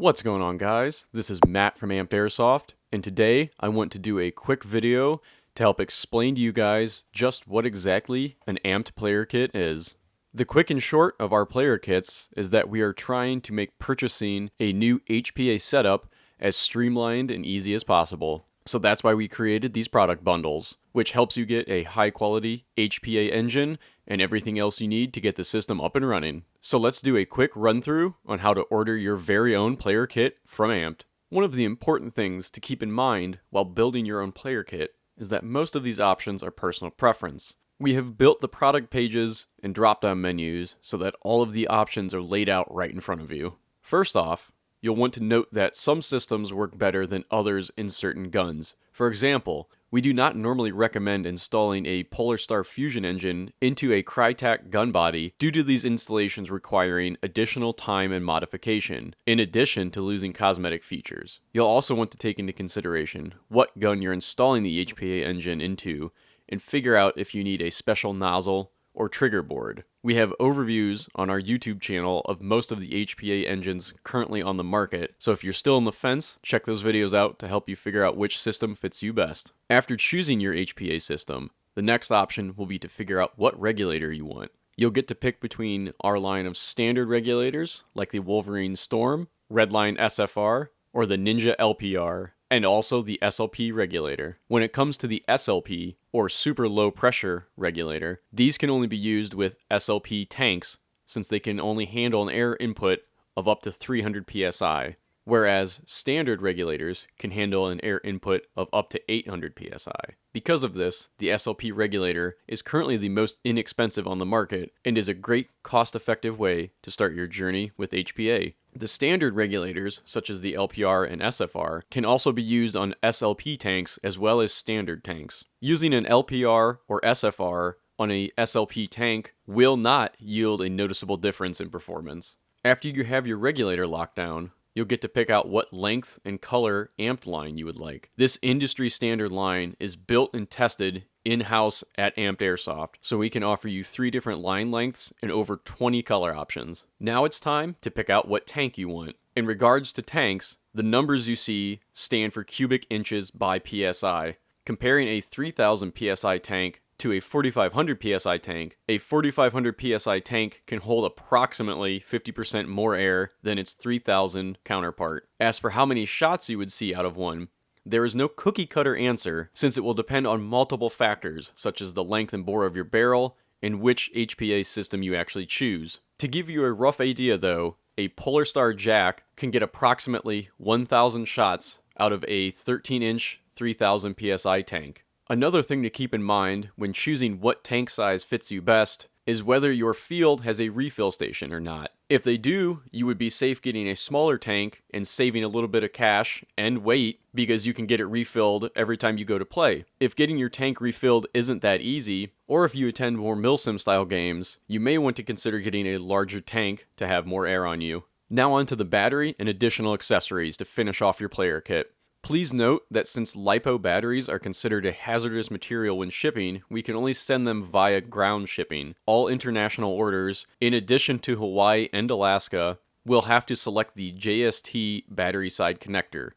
What's going on, guys? This is Matt from Airsoft, and today I want to do a quick video to help explain to you guys just what exactly an amped player kit is. The quick and short of our player kits is that we are trying to make purchasing a new HPA setup as streamlined and easy as possible. So that's why we created these product bundles, which helps you get a high quality HPA engine and everything else you need to get the system up and running. So let's do a quick run through on how to order your very own player kit from Amped. One of the important things to keep in mind while building your own player kit is that most of these options are personal preference. We have built the product pages and drop-down menus so that all of the options are laid out right in front of you. First off, you'll want to note that some systems work better than others in certain guns. For example, we do not normally recommend installing a Polar Star Fusion engine into a Crytac gun body due to these installations requiring additional time and modification, in addition to losing cosmetic features. You'll also want to take into consideration what gun you're installing the HPA engine into and figure out if you need a special nozzle or trigger board. We have overviews on our YouTube channel of most of the HPA engines currently on the market, so if you're still on the fence, check those videos out to help you figure out which system fits you best. After choosing your HPA system, the next option will be to figure out what regulator you want. You'll get to pick between our line of standard regulators, like the Wolverine Storm, Redline SFR, or the Ninja LPR, and also the SLP regulator. When it comes to the SLP, or super low pressure regulator, these can only be used with SLP tanks since they can only handle an air input of up to 300 psi, whereas standard regulators can handle an air input of up to 800 psi. Because of this, the SLP regulator is currently the most inexpensive on the market and is a great cost-effective way to start your journey with HPA. The standard regulators, such as the LPR and SFR, can also be used on SLP tanks as well as standard tanks. Using an LPR or SFR on a SLP tank will not yield a noticeable difference in performance. After you have your regulator locked down, you'll get to pick out what length and color amped line you would like. This industry standard line is built and tested in-house at Amped Airsoft, so we can offer you 3 different line lengths and over 20 color options. Now it's time to pick out what tank you want. In regards to tanks, the numbers you see stand for cubic inches by PSI. Comparing a 3000 PSI tank to a 4500 PSI tank, a 4500 PSI tank can hold approximately 50% more air than its 3000 counterpart. As for how many shots you would see out of one, there is no cookie cutter answer since it will depend on multiple factors such as the length and bore of your barrel and which HPA system you actually choose. To give you a rough idea though, a Polar Star Jack can get approximately 1000 shots out of a 13-inch 3000 PSI tank. Another thing to keep in mind when choosing what tank size fits you best is whether your field has a refill station or not. If they do, you would be safe getting a smaller tank and saving a little bit of cash and weight because you can get it refilled every time you go to play. If getting your tank refilled isn't that easy, or if you attend more milsim style games, you may want to consider getting a larger tank to have more air on you. Now onto the battery and additional accessories to finish off your player kit. Please note that since LiPo batteries are considered a hazardous material when shipping, we can only send them via ground shipping. All international orders, in addition to Hawaii and Alaska, will have to select the JST battery side connector.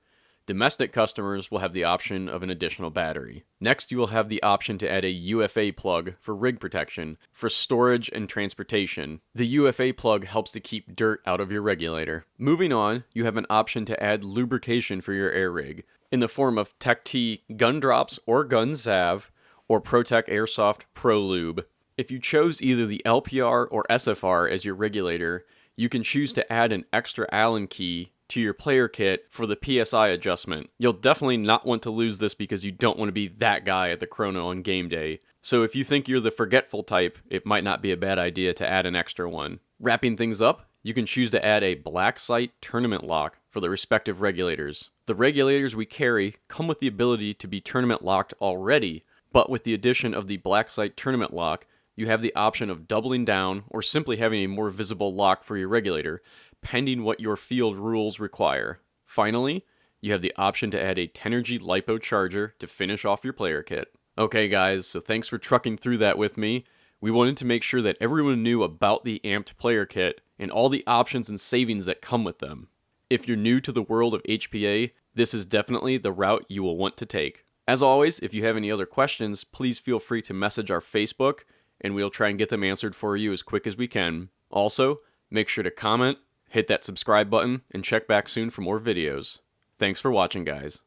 Domestic customers will have the option of an additional battery. Next, you will have the option to add a UFA plug for rig protection, for storage and transportation. The UFA plug helps to keep dirt out of your regulator. Moving on, you have an option to add lubrication for your air rig, in the form of Tech T gun drops or gun salve, or ProTech Airsoft Pro Lube. If you chose either the LPR or SFR as your regulator, you can choose to add an extra Allen key to your player kit for the PSI adjustment. You'll definitely not want to lose this because you don't want to be that guy at the chrono on game day. So if you think you're the forgetful type, it might not be a bad idea to add an extra one. Wrapping things up, you can choose to add a black sight tournament lock for the respective regulators. The regulators we carry come with the ability to be tournament locked already, but with the addition of the black sight tournament lock, you have the option of doubling down or simply having a more visible lock for your regulator, pending what your field rules require. Finally, you have the option to add a Tenergy LiPo charger to finish off your player kit. Okay guys, so thanks for trucking through that with me. We wanted to make sure that everyone knew about the Amped player kit and all the options and savings that come with them. If you're new to the world of HPA, this is definitely the route you will want to take. As always, if you have any other questions, please feel free to message our Facebook, and we'll try and get them answered for you as quick as we can. Also, make sure to comment, hit that subscribe button, and check back soon for more videos. Thanks for watching, guys.